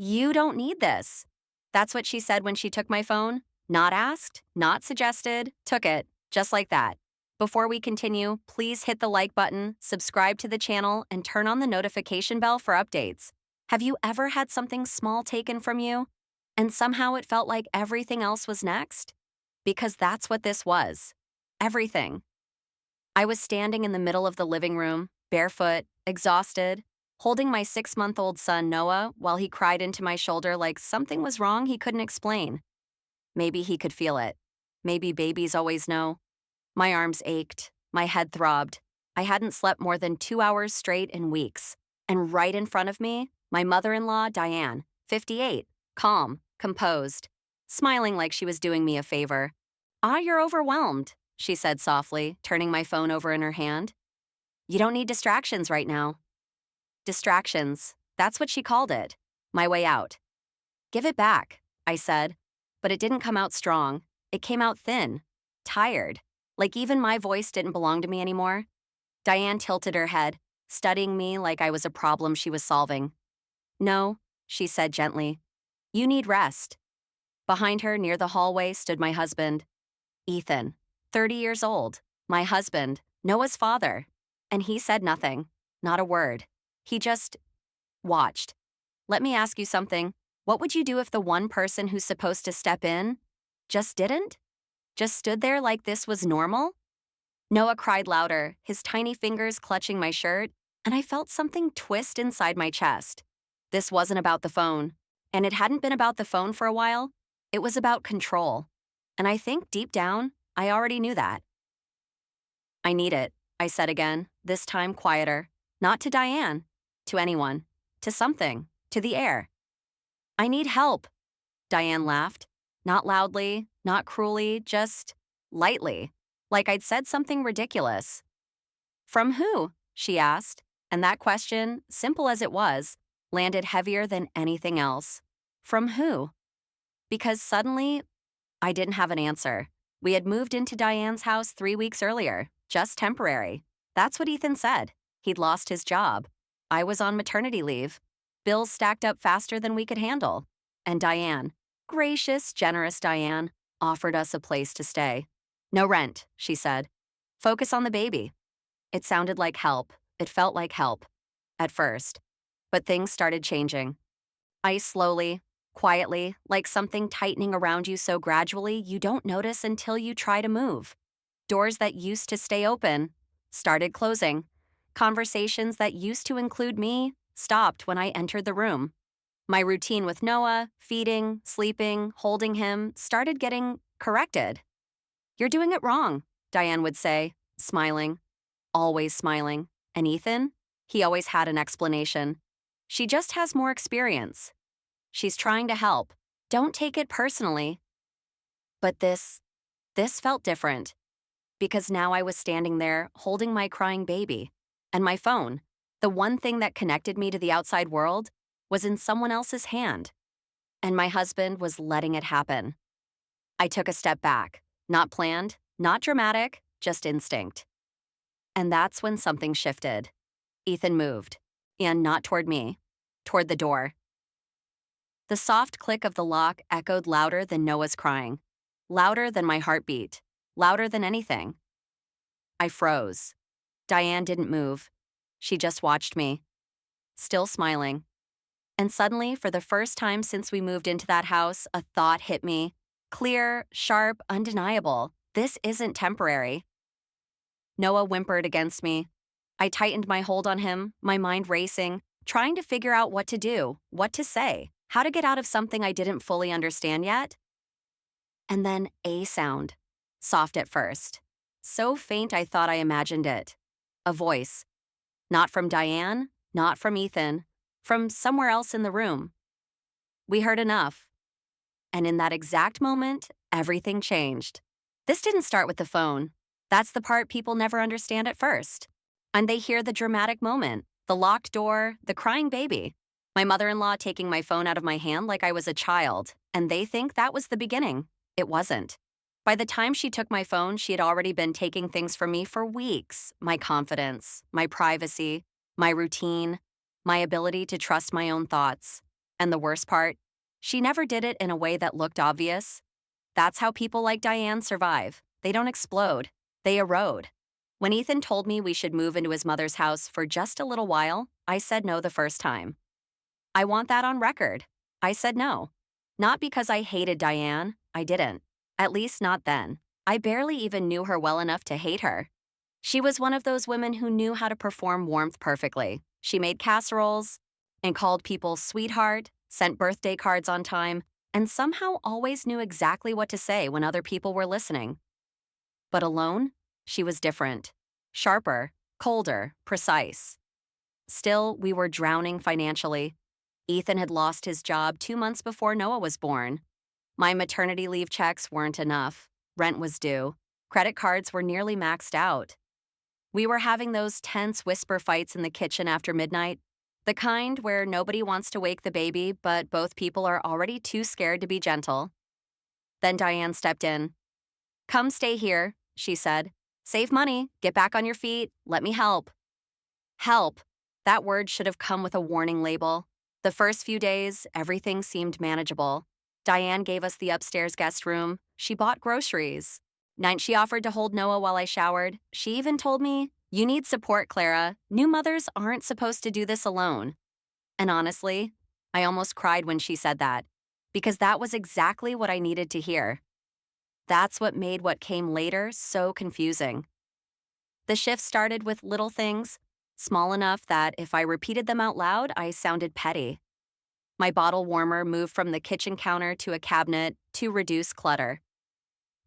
You don't need this. That's what she said when she took my phone. Not asked, not suggested, took it, just like that. Before we continue, please hit the like button, subscribe to the channel, and turn on the notification bell for updates. Have you ever had something small taken from you, and somehow it felt like everything else was next? Because that's what this was. Everything. I was standing in the middle of the living room, barefoot, exhausted, holding my 6-month-old son Noah while he cried into my shoulder like something was wrong he couldn't explain. Maybe he could feel it. Maybe babies always know. My arms ached. My head throbbed. I hadn't slept more than 2 hours straight in weeks. And right in front of me, my mother-in-law, Diane, 58, calm, composed, smiling like she was doing me a favor. You're overwhelmed, she said softly, turning my phone over in her hand. You don't need distractions right now. Distractions. That's what she called it. My way out. Give it back, I said. But it didn't come out strong. It came out thin, tired, like even my voice didn't belong to me anymore. Diane tilted her head, studying me like I was a problem she was solving. No, she said gently. You need rest. Behind her, near the hallway, stood my husband, Ethan, 30 years old, my husband, Noah's father. And he said nothing, not a word. He just watched. Let me ask you something. What would you do if the one person who's supposed to step in just didn't? Just stood there like this was normal? Noah cried louder, his tiny fingers clutching my shirt, and I felt something twist inside my chest. This wasn't about the phone, and it hadn't been about the phone for a while. It was about control. And I think deep down, I already knew that. I need it, I said again, this time quieter. Not to Diane, to anyone, to something, to the air. I need help, Diane laughed. Not loudly, not cruelly, just lightly, like I'd said something ridiculous. From who? She asked, and that question, simple as it was, landed heavier than anything else. From who? Because suddenly, I didn't have an answer. We had moved into Diane's house 3 weeks earlier, just temporary. That's what Ethan said. He'd lost his job. I was on maternity leave. Bills stacked up faster than we could handle. And Diane, gracious, generous Diane, offered us a place to stay. No rent, she said. Focus on the baby. It sounded like help. It felt like help. At first. But things started changing. Ice slowly, quietly, like something tightening around you so gradually you don't notice until you try to move. Doors that used to stay open started closing. Conversations that used to include me stopped when I entered the room. My routine with Noah, feeding, sleeping, holding him, started getting corrected. You're doing it wrong, Diane would say, smiling. Always smiling. And Ethan? He always had an explanation. She just has more experience. She's trying to help. Don't take it personally. But this felt different. Because now I was standing there, holding my crying baby. And my phone, the one thing that connected me to the outside world, was in someone else's hand. And my husband was letting it happen. I took a step back. Not planned, not dramatic, just instinct. And that's when something shifted. Ethan moved. And not toward me. Toward the door. The soft click of the lock echoed louder than Noah's crying. Louder than my heartbeat. Louder than anything. I froze. Diane didn't move. She just watched me. Still smiling. And suddenly, for the first time since we moved into that house, a thought hit me. Clear, sharp, undeniable. This isn't temporary. Noah whimpered against me. I tightened my hold on him, my mind racing, trying to figure out what to do, what to say, how to get out of something I didn't fully understand yet. And then a sound. Soft at first. So faint I thought I imagined it. A voice. Not from Diane, not from Ethan, from somewhere else in the room. We heard enough. And in that exact moment, everything changed. This didn't start with the phone. That's the part people never understand at first. And they hear the dramatic moment, the locked door, the crying baby, my mother-in-law taking my phone out of my hand like I was a child, and they think that was the beginning. It wasn't. By the time she took my phone, she had already been taking things from me for weeks. My confidence, my privacy, my routine, my ability to trust my own thoughts. And the worst part? She never did it in a way that looked obvious. That's how people like Diane survive. They don't explode, they erode. When Ethan told me we should move into his mother's house for just a little while, I said no the first time. I want that on record. I said no. Not because I hated Diane, I didn't. At least not then. I barely even knew her well enough to hate her. She was one of those women who knew how to perform warmth perfectly. She made casseroles and called people sweetheart, sent birthday cards on time, and somehow always knew exactly what to say when other people were listening. But alone, she was different. Sharper, colder, precise. Still, we were drowning financially. Ethan had lost his job 2 months before Noah was born. My maternity leave checks weren't enough. Rent was due. Credit cards were nearly maxed out. We were having those tense whisper fights in the kitchen after midnight, the kind where nobody wants to wake the baby, but both people are already too scared to be gentle. Then Diane stepped in. "Come stay here," she said. "Save money, get back on your feet, let me help." Help. That word should have come with a warning label. The first few days, everything seemed manageable. Diane gave us the upstairs guest room. She bought groceries. Night she offered to hold Noah while I showered. She even told me, "You need support, Clara. New mothers aren't supposed to do this alone." And honestly, I almost cried when she said that, because that was exactly what I needed to hear. That's what made what came later so confusing. The shift started with little things, small enough that if I repeated them out loud, I sounded petty. My bottle warmer moved from the kitchen counter to a cabinet to reduce clutter.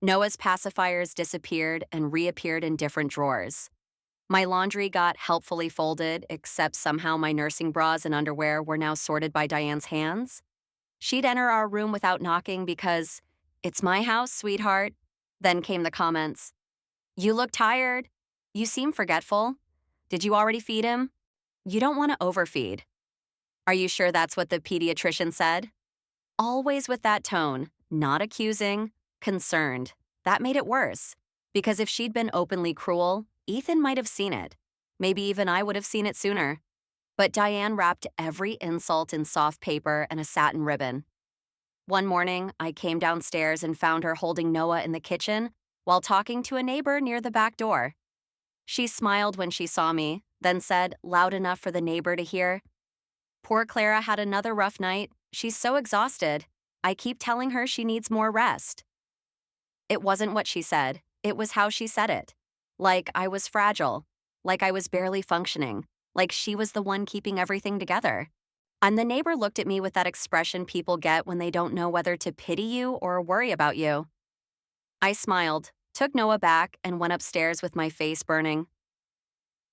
Noah's pacifiers disappeared and reappeared in different drawers. My laundry got helpfully folded, except somehow my nursing bras and underwear were now sorted by Diane's hands. She'd enter our room without knocking because, "It's my house, sweetheart." Then came the comments. "You look tired. You seem forgetful. Did you already feed him? You don't want to overfeed. Are you sure that's what the pediatrician said?" Always with that tone, not accusing, concerned. That made it worse, because if she'd been openly cruel, Ethan might have seen it. Maybe even I would have seen it sooner. But Diane wrapped every insult in soft paper and a satin ribbon. One morning, I came downstairs and found her holding Noah in the kitchen while talking to a neighbor near the back door. She smiled when she saw me, then said, loud enough for the neighbor to hear, "Poor Clara had another rough night. She's so exhausted. I keep telling her she needs more rest." It wasn't what she said. It was how she said it. Like I was fragile. Like I was barely functioning. Like she was the one keeping everything together. And the neighbor looked at me with that expression people get when they don't know whether to pity you or worry about you. I smiled, took Noah back, and went upstairs with my face burning.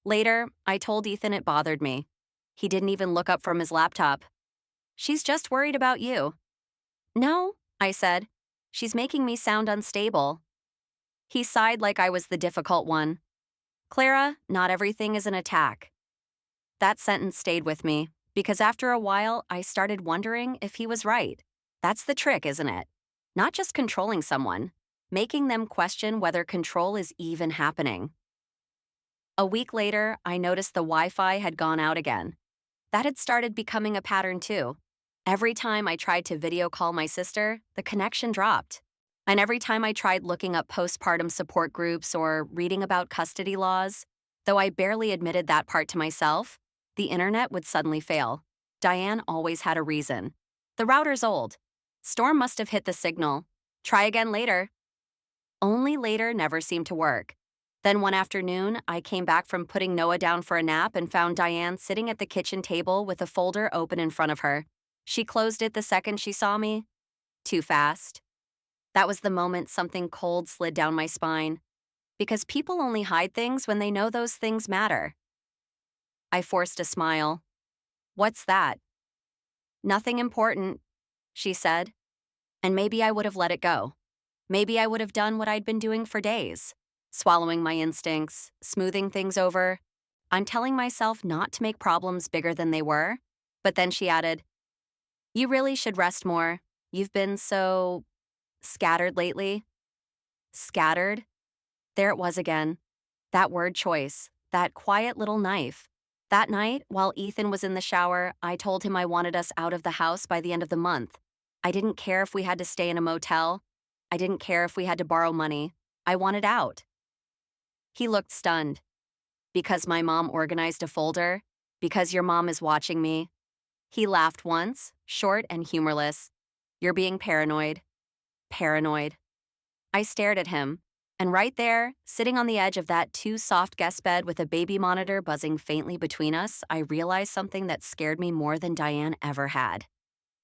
Later, I told Ethan it bothered me. He didn't even look up from his laptop. "She's just worried about you." "No," I said. "She's making me sound unstable." He sighed like I was the difficult one. "Clara, not everything is an attack." That sentence stayed with me, because after a while, I started wondering if he was right. That's the trick, isn't it? Not just controlling someone, making them question whether control is even happening. A week later, I noticed the Wi-Fi had gone out again. That had started becoming a pattern too. Every time I tried to video call my sister, the connection dropped. And every time I tried looking up postpartum support groups or reading about custody laws, though I barely admitted that part to myself, the internet would suddenly fail. Diane always had a reason. "The router's old. Storm must have hit the signal. Try again later." Only later never seemed to work. Then one afternoon, I came back from putting Noah down for a nap and found Diane sitting at the kitchen table with a folder open in front of her. She closed it the second she saw me. Too fast. That was the moment something cold slid down my spine. Because people only hide things when they know those things matter. I forced a smile. "What's that?" "Nothing important," she said. And maybe I would have let it go. Maybe I would have done what I'd been doing for days. Swallowing my instincts, smoothing things over. I'm telling myself not to make problems bigger than they were. But then she added, "You really should rest more. You've been so scattered lately." Scattered? There it was again. That word choice, that quiet little knife. That night, while Ethan was in the shower, I told him I wanted us out of the house by the end of the month. I didn't care if we had to stay in a motel. I didn't care if we had to borrow money. I wanted out. He looked stunned. Because my mom organized a folder? Because your mom is watching me? He laughed once, short and humorless. You're being paranoid. Paranoid. I stared at him, and right there, sitting on the edge of that too-soft guest bed with a baby monitor buzzing faintly between us, I realized something that scared me more than Diane ever had.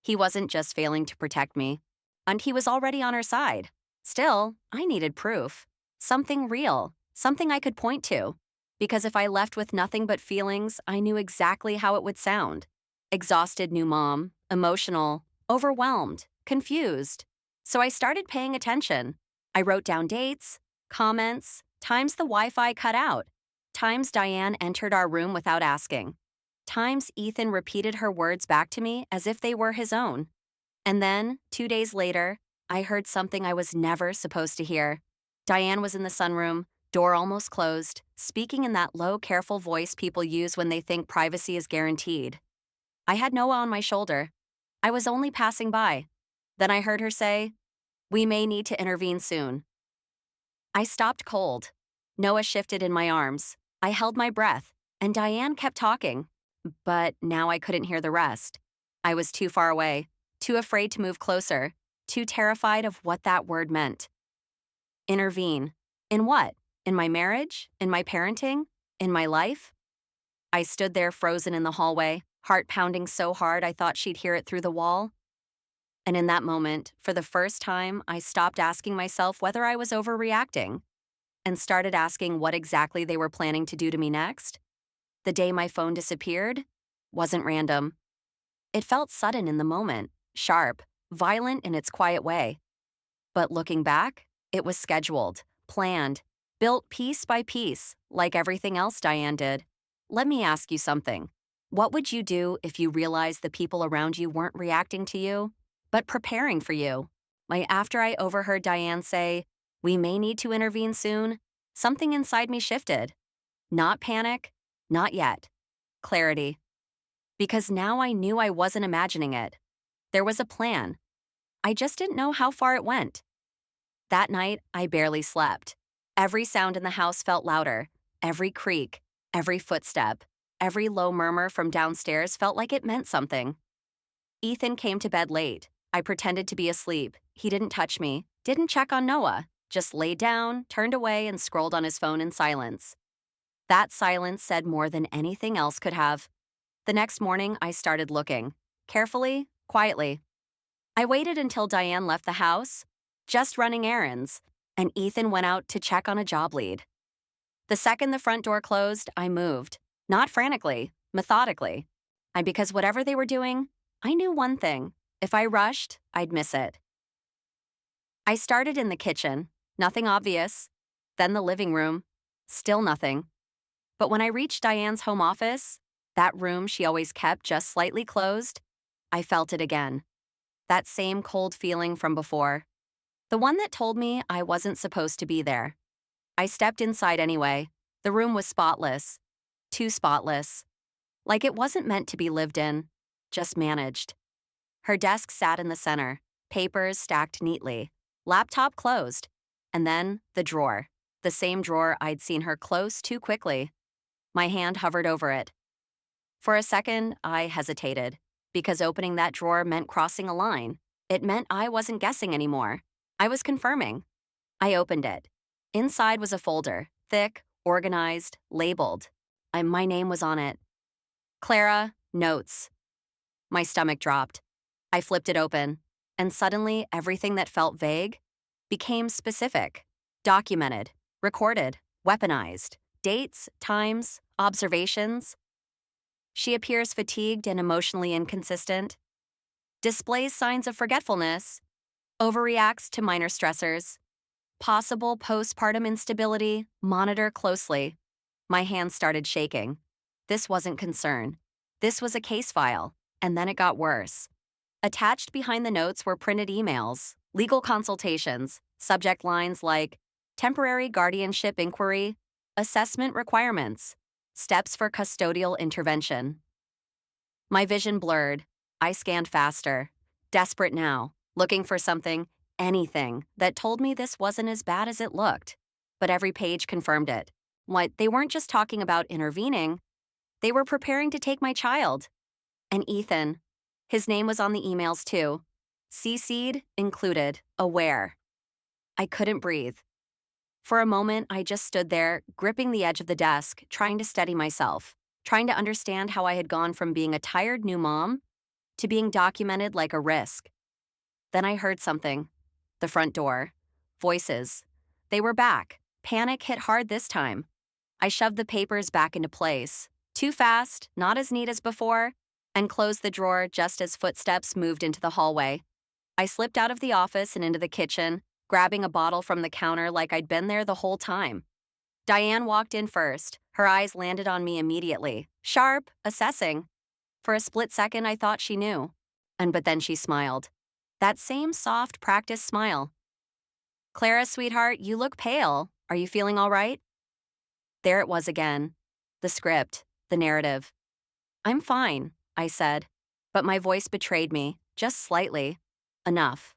He wasn't just failing to protect me, and he was already on her side. Still, I needed proof. Something real, something I could point to. Because if I left with nothing but feelings, I knew exactly how it would sound. Exhausted new mom, emotional, overwhelmed, confused. So I started paying attention. I wrote down dates, comments, times the Wi-Fi cut out, times Diane entered our room without asking, times Ethan repeated her words back to me as if they were his own. And then, 2 days later, I heard something I was never supposed to hear. Diane was in the sunroom, door almost closed, speaking in that low, careful voice people use when they think privacy is guaranteed. I had Noah on my shoulder. I was only passing by. Then I heard her say, "We may need to intervene soon." I stopped cold. Noah shifted in my arms. I held my breath, and Diane kept talking. But now I couldn't hear the rest. I was too far away, too afraid to move closer, too terrified of what that word meant. Intervene. In what? In my marriage? In my parenting? In my life? I stood there frozen in the hallway, heart pounding so hard I thought she'd hear it through the wall. And in that moment, for the first time, I stopped asking myself whether I was overreacting and started asking what exactly they were planning to do to me next. The day my phone disappeared wasn't random. It felt sudden in the moment, sharp, violent in its quiet way. But looking back, it was scheduled, planned, built piece by piece, like everything else Diane did. Let me ask you something. What would you do if you realized the people around you weren't reacting to you, but preparing for you? Like after I overheard Diane say, "We may need to intervene soon," something inside me shifted. Not panic, not yet. Clarity. Because now I knew I wasn't imagining it. There was a plan. I just didn't know how far it went. That night, I barely slept. Every sound in the house felt louder. Every creak, every footstep, every low murmur from downstairs felt like it meant something. Ethan came to bed late. I pretended to be asleep. He didn't touch me, didn't check on Noah, just laid down, turned away, and scrolled on his phone in silence. That silence said more than anything else could have. The next morning, I started looking. Carefully, quietly. I waited until Diane left the house, just running errands, and Ethan went out to check on a job lead. The second the front door closed, I moved. Not frantically, methodically. Because whatever they were doing, I knew one thing. If I rushed, I'd miss it. I started in the kitchen, nothing obvious. Then the living room, still nothing. But when I reached Diane's home office, that room she always kept just slightly closed, I felt it again. That same cold feeling from before. The one that told me I wasn't supposed to be there. I stepped inside anyway. The room was spotless. Too spotless. Like it wasn't meant to be lived in, just managed. Her desk sat in the center, papers stacked neatly, laptop closed, and then the drawer, the same drawer I'd seen her close too quickly. My hand hovered over it. For a second, I hesitated, because opening that drawer meant crossing a line. It meant I wasn't guessing anymore. I was confirming. I opened it. Inside was a folder, thick, organized, labeled. My name was on it. Clara, notes. My stomach dropped. I flipped it open, and suddenly everything that felt vague became specific, documented, recorded, weaponized, dates, times, observations. She appears fatigued and emotionally inconsistent, displays signs of forgetfulness, overreacts to minor stressors, possible postpartum instability, monitor closely. My hands started shaking. This wasn't concern. This was a case file, and then it got worse. Attached behind the notes were printed emails, legal consultations, subject lines like temporary guardianship inquiry, assessment requirements, Steps for custodial intervention. My vision blurred. I scanned faster. Desperate now, looking for something, anything, that told me this wasn't as bad as it looked. But every page confirmed it. What, they weren't just talking about intervening, they were preparing to take my child. And Ethan. His name was on the emails too. CC'd, included, aware. I couldn't breathe. For a moment, I just stood there, gripping the edge of the desk, trying to steady myself, trying to understand how I had gone from being a tired new mom to being documented like a risk. Then I heard something. The front door. Voices. They were back. Panic hit hard this time. I shoved the papers back into place. Too fast, not as neat as before, and closed the drawer just as footsteps moved into the hallway. I slipped out of the office and into the kitchen, grabbing a bottle from the counter like I'd been there the whole time. Diane walked in first. Her eyes landed on me immediately. Sharp, assessing. For a split second, I thought she knew. But then she smiled. That same soft, practiced smile. Clara, sweetheart, you look pale. Are you feeling all right? There it was again. The script, the narrative. I'm fine, I said. But my voice betrayed me, just slightly. Enough.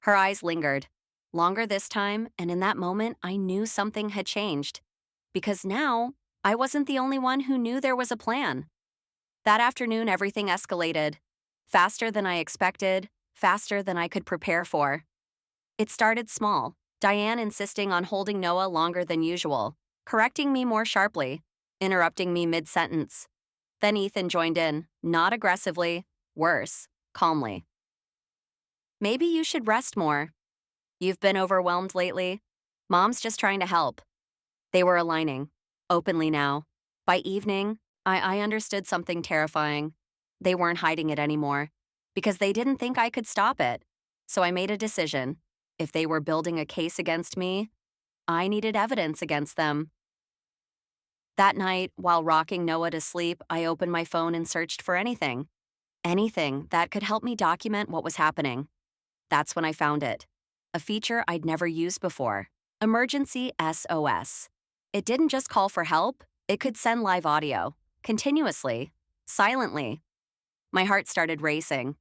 Her eyes lingered. Longer this time, and in that moment, I knew something had changed. Because now, I wasn't the only one who knew there was a plan. That afternoon, everything escalated. Faster than I expected, faster than I could prepare for. It started small, Diane insisting on holding Noah longer than usual, correcting me more sharply, interrupting me mid-sentence. Then Ethan joined in, not aggressively, worse, calmly. Maybe you should rest more. You've been overwhelmed lately. Mom's just trying to help. They were aligning, openly now. By evening, I understood something terrifying. They weren't hiding it anymore, because they didn't think I could stop it. So I made a decision. If they were building a case against me, I needed evidence against them. That night, while rocking Noah to sleep, I opened my phone and searched for anything. Anything that could help me document what was happening. That's when I found it. A feature I'd never used before. Emergency SOS. It didn't just call for help, it could send live audio. Continuously. Silently. My heart started racing.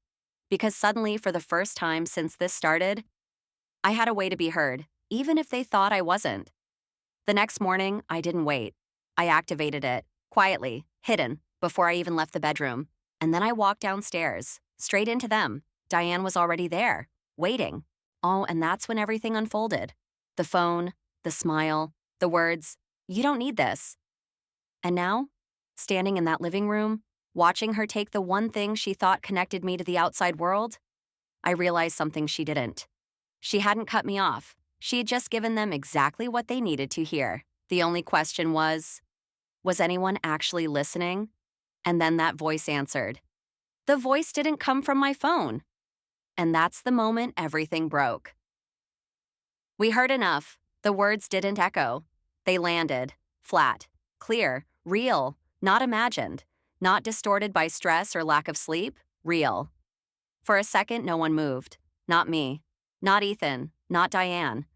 Because suddenly, for the first time since this started, I had a way to be heard, even if they thought I wasn't. The next morning, I didn't wait. I activated it, quietly, hidden, before I even left the bedroom. And then I walked downstairs, straight into them. Diane was already there, waiting. Oh, and that's when everything unfolded. The phone, the smile, the words, "You don't need this." And now, standing in that living room, watching her take the one thing she thought connected me to the outside world, I realized something she didn't. She hadn't cut me off. She had just given them exactly what they needed to hear. The only question was anyone actually listening? And then that voice answered. The voice didn't come from my phone. And that's the moment everything broke. We heard enough. The words didn't echo. They landed, flat, clear, real, not imagined, not distorted by stress or lack of sleep, real. For a second, no one moved. Not me. Not Ethan. Not Diane.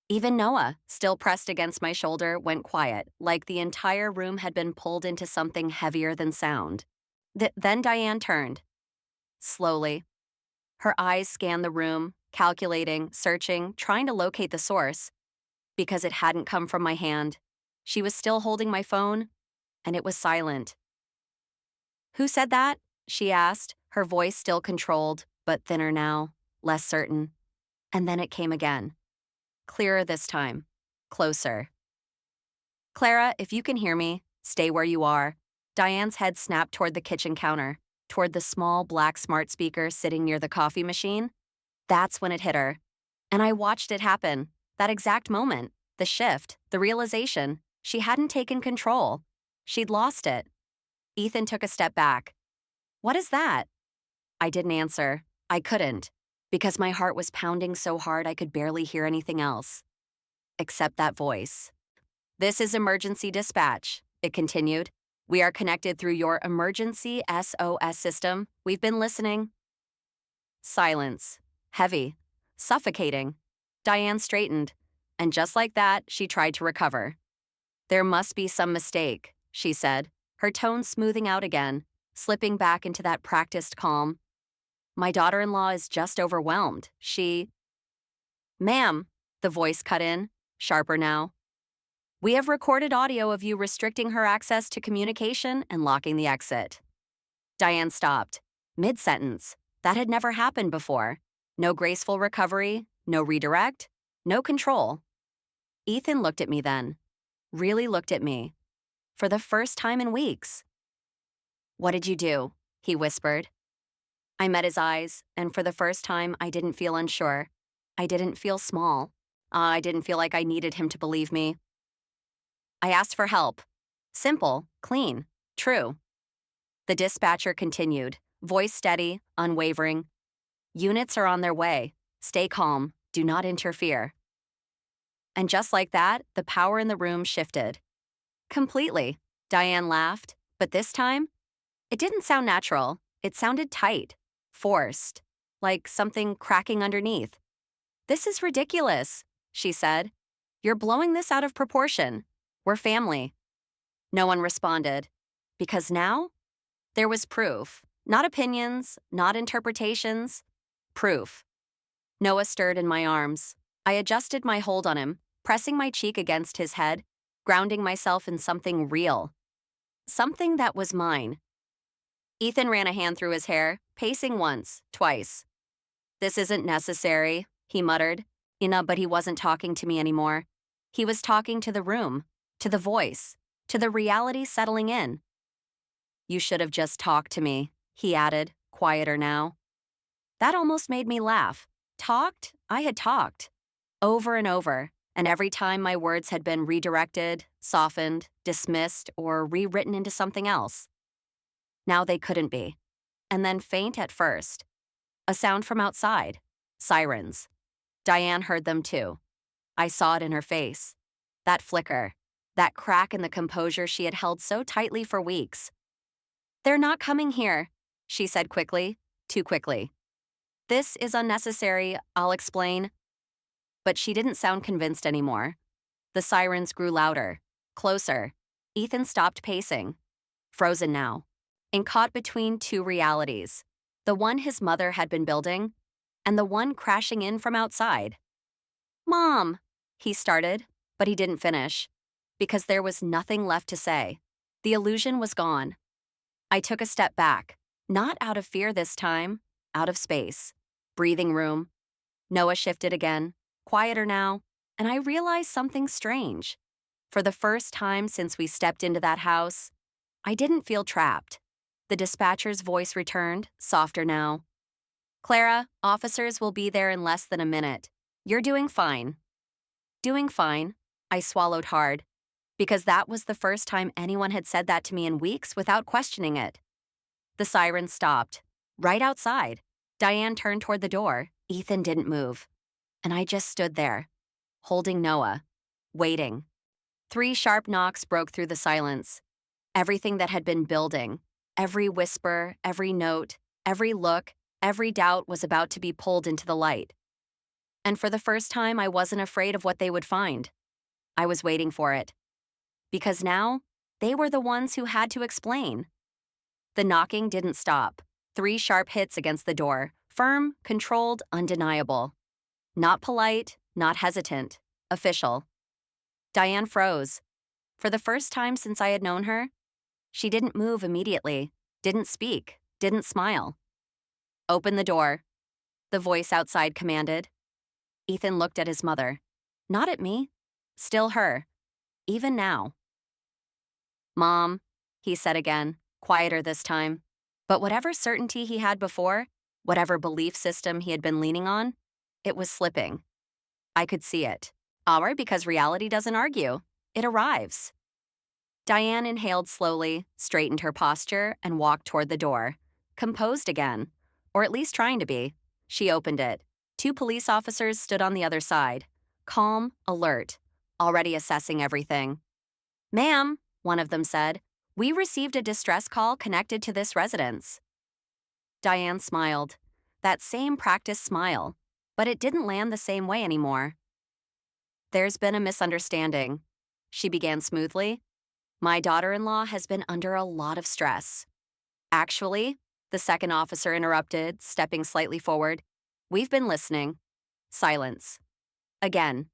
Even Noah, still pressed against my shoulder, went quiet, like the entire room had been pulled into something heavier than sound. Then Diane turned. Slowly. Her eyes scanned the room, calculating, searching, trying to locate the source. Because it hadn't come from my hand. She was still holding my phone, and it was silent. Who said that? She asked, her voice still controlled, but thinner now, less certain. And then it came again. Clearer this time. Closer. Clara, if you can hear me, stay where you are. Diane's head snapped toward the kitchen counter, toward the small black smart speaker sitting near the coffee machine. That's when it hit her. And I watched it happen. That exact moment. The shift. The realization. She hadn't taken control. She'd lost it. Ethan took a step back. What is that? I didn't answer. I couldn't. Because my heart was pounding so hard I could barely hear anything else. Except that voice. This is emergency dispatch, it continued. We are connected through your emergency SOS system. We've been listening. Silence. Heavy. Suffocating. Diane straightened. And just like that, she tried to recover. There must be some mistake, she said, her tone smoothing out again, slipping back into that practiced calm. My daughter-in-law is just overwhelmed. Ma'am, the voice cut in, sharper now. We have recorded audio of you restricting her access to communication and locking the exit. Diane stopped, mid-sentence. That had never happened before. No graceful recovery, no redirect, no control. Ethan looked at me then. Really looked at me. For the first time in weeks. What did you do? He whispered. I met his eyes, and for the first time, I didn't feel unsure. I didn't feel small. I didn't feel like I needed him to believe me. I asked for help. Simple, clean, true. The dispatcher continued, voice steady, unwavering. Units are on their way. Stay calm. Do not interfere. And just like that, the power in the room shifted. Completely. Diane laughed, but this time, it didn't sound natural. It sounded tight, forced, like something cracking underneath. This is ridiculous, she said. You're blowing this out of proportion. We're family. No one responded. Because now, there was proof. Not opinions, not interpretations. Proof. Noah stirred in my arms. I adjusted my hold on him, pressing my cheek against his head, grounding myself in something real. Something that was mine. Ethan ran a hand through his hair, pacing once, twice. This isn't necessary, he muttered. But he wasn't talking to me anymore. He was talking to the room, to the voice, to the reality settling in. You should have just talked to me, he added, quieter now. That almost made me laugh. Talked? I had talked. Over and over, and every time my words had been redirected, softened, dismissed, or rewritten into something else. Now they couldn't be. And then faint at first. A sound from outside. Sirens. Diane heard them too. I saw it in her face. That flicker. That crack in the composure she had held so tightly for weeks. They're not coming here, she said quickly, too quickly. This is unnecessary, I'll explain. But she didn't sound convinced anymore. The sirens grew louder, closer. Ethan stopped pacing. Frozen now. And caught between two realities. The one his mother had been building, and the one crashing in from outside. Mom, he started, but he didn't finish. Because there was nothing left to say. The illusion was gone. I took a step back, not out of fear this time, out of space. Breathing room. Noah shifted again, quieter now, and I realized something strange. For the first time since we stepped into that house, I didn't feel trapped. The dispatcher's voice returned, softer now. Clara, officers will be there in less than a minute. You're doing fine. Doing fine. I swallowed hard. Because that was the first time anyone had said that to me in weeks without questioning it. The siren stopped. Right outside. Diane turned toward the door. Ethan didn't move. And I just stood there, holding Noah, waiting. 3 sharp knocks broke through the silence. Everything that had been building, every whisper, every note, every look, every doubt was about to be pulled into the light. And for the first time, I wasn't afraid of what they would find. I was waiting for it. Because now, they were the ones who had to explain. The knocking didn't stop. 3 sharp hits against the door, firm, controlled, undeniable. Not polite, not hesitant, official. Diane froze. For the first time since I had known her, she didn't move immediately, didn't speak, didn't smile. Open the door, the voice outside commanded. Ethan looked at his mother. Not at me. Still her. Even now. Mom, he said again, quieter this time. But whatever certainty he had before, whatever belief system he had been leaning on, it was slipping. I could see it. Because reality doesn't argue. It arrives. Diane inhaled slowly, straightened her posture, and walked toward the door. Composed again. Or at least trying to be. She opened it. 2 police officers stood on the other side. Calm, alert, already assessing everything. Ma'am, one of them said, we received a distress call connected to this residence. Diane smiled. That same practiced smile. But it didn't land the same way anymore. There's been a misunderstanding, she began smoothly. My daughter-in-law has been under a lot of stress. Actually, the second officer interrupted, stepping slightly forward. We've been listening. Silence. Again.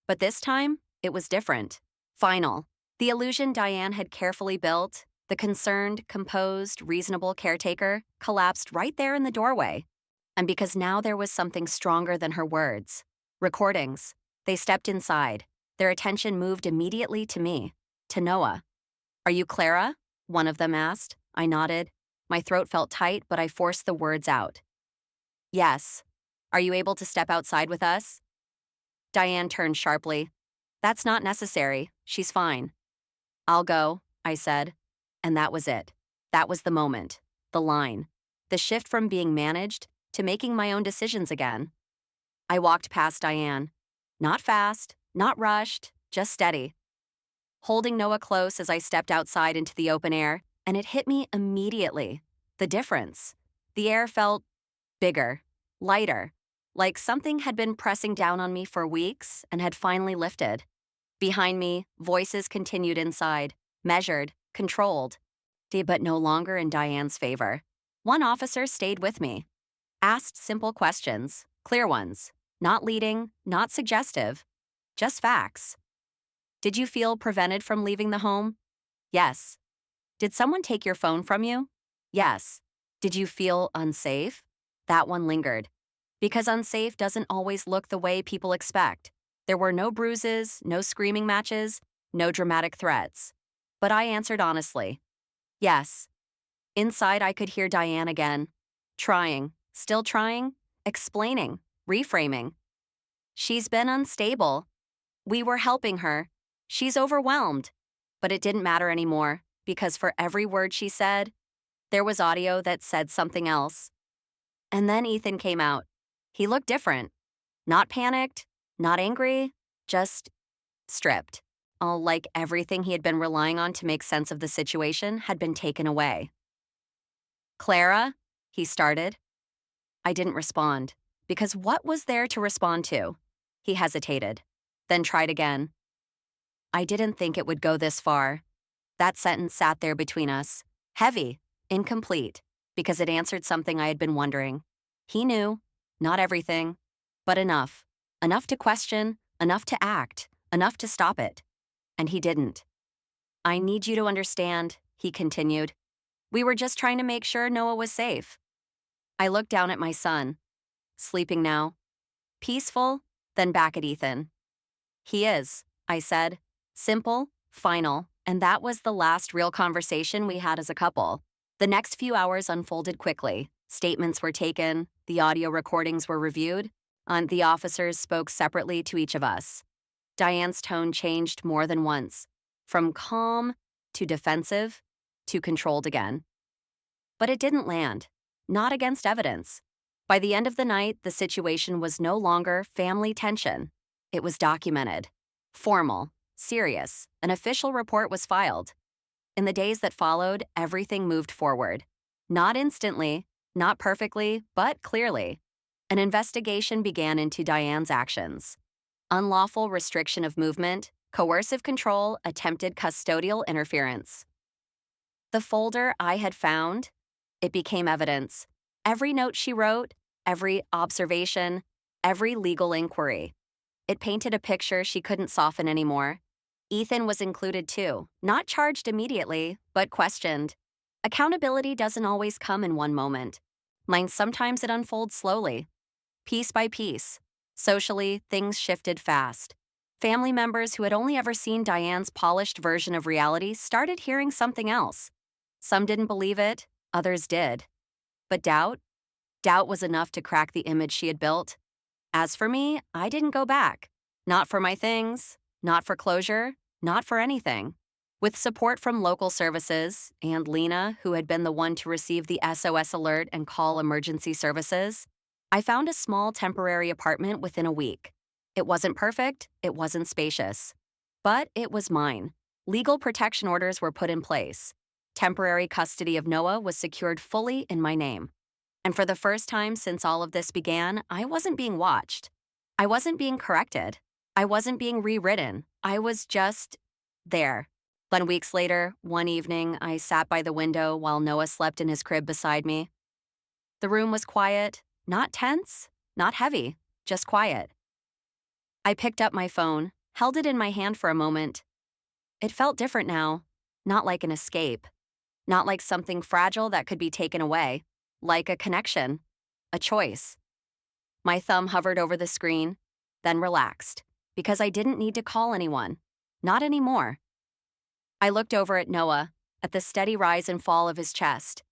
But this time, it was different. Final. The illusion Diane had carefully built, the concerned, composed, reasonable caretaker, collapsed right there in the doorway. And because now there was something stronger than her words. Recordings. They stepped inside. Their attention moved immediately to me, to Noah. "Are you Clara?" one of them asked. I nodded. My throat felt tight, but I forced the words out. "Yes. Are you able to step outside with us?" Diane turned sharply. "That's not necessary. She's fine." "I'll go," I said. And that was it. That was the moment. The line. The shift from being managed to making my own decisions again. I walked past Diane. Not fast, not rushed, just steady. Holding Noah close as I stepped outside into the open air, and it hit me immediately. The difference. The air felt bigger, lighter, like something had been pressing down on me for weeks and had finally lifted. Behind me, voices continued inside, measured, controlled, but no longer in Diane's favor. One officer stayed with me, asked simple questions, clear ones, not leading, not suggestive, just facts. "Did you feel prevented from leaving the home?" "Yes." "Did someone take your phone from you?" "Yes." "Did you feel unsafe?" That one lingered. Because unsafe doesn't always look the way people expect. There were no bruises, no screaming matches, no dramatic threats. But I answered honestly. Yes. Inside, I could hear Diane again. Trying, still trying, explaining, reframing. "She's been unstable. We were helping her. She's overwhelmed." But it didn't matter anymore, because for every word she said, there was audio that said something else. And then Ethan came out. He looked different. Not panicked, not angry, just stripped. All like everything he had been relying on to make sense of the situation had been taken away. "Clara?" he started. I didn't respond, because what was there to respond to? He hesitated, then tried again. "I didn't think it would go this far." That sentence sat there between us, heavy, incomplete, because it answered something I had been wondering. He knew, not everything, but enough. Enough to question, enough to act, enough to stop it. And he didn't. "I need you to understand," he continued. "We were just trying to make sure Noah was safe." I looked down at my son, sleeping now, peaceful, then back at Ethan. "He is," I said. Simple, final, and that was the last real conversation we had as a couple. The next few hours unfolded quickly. Statements were taken, the audio recordings were reviewed, and the officers spoke separately to each of us. Diane's tone changed more than once, from calm to defensive to controlled again. But it didn't land, not against evidence. By the end of the night, the situation was no longer family tension. It was documented, formal, serious. An official report was filed. In the days that followed, everything moved forward. Not instantly, not perfectly, but clearly. An investigation began into Diane's actions. Unlawful restriction of movement, coercive control, attempted custodial interference. The folder I had found, it became evidence. Every note she wrote, every observation, every legal inquiry. It painted a picture she couldn't soften anymore. Ethan was included too, not charged immediately, but questioned. Accountability doesn't always come in one moment. Sometimes it unfolds slowly, piece by piece. Socially, things shifted fast. Family members who had only ever seen Diane's polished version of reality started hearing something else. Some didn't believe it, others did. But doubt? Doubt was enough to crack the image she had built. As for me, I didn't go back. Not for my things, not for closure, not for anything. With support from local services and Lena, who had been the one to receive the SOS alert and call emergency services, I found a small temporary apartment within a week. It wasn't perfect, it wasn't spacious. But it was mine. Legal protection orders were put in place. Temporary custody of Noah was secured fully in my name. And for the first time since all of this began, I wasn't being watched. I wasn't being corrected. I wasn't being rewritten. I was just there. Then weeks later, one evening, I sat by the window while Noah slept in his crib beside me. The room was quiet, not tense, not heavy, just quiet. I picked up my phone, held it in my hand for a moment. It felt different now, not like an escape, not like something fragile that could be taken away, like a connection, a choice. My thumb hovered over the screen, then relaxed, because I didn't need to call anyone. Not anymore. I looked over at Noah, at the steady rise and fall of his chest,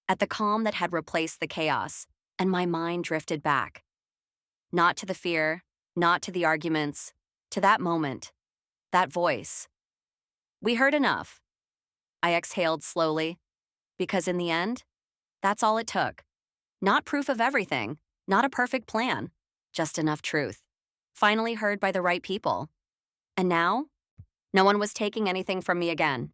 at the calm that had replaced the chaos, and my mind drifted back. Not to the fear, not to the arguments, to that moment, that voice. We heard enough. I exhaled slowly, because in the end, that's all it took. Not proof of everything, not a perfect plan, just enough truth. Finally heard by the right people. And now, no one was taking anything from me again.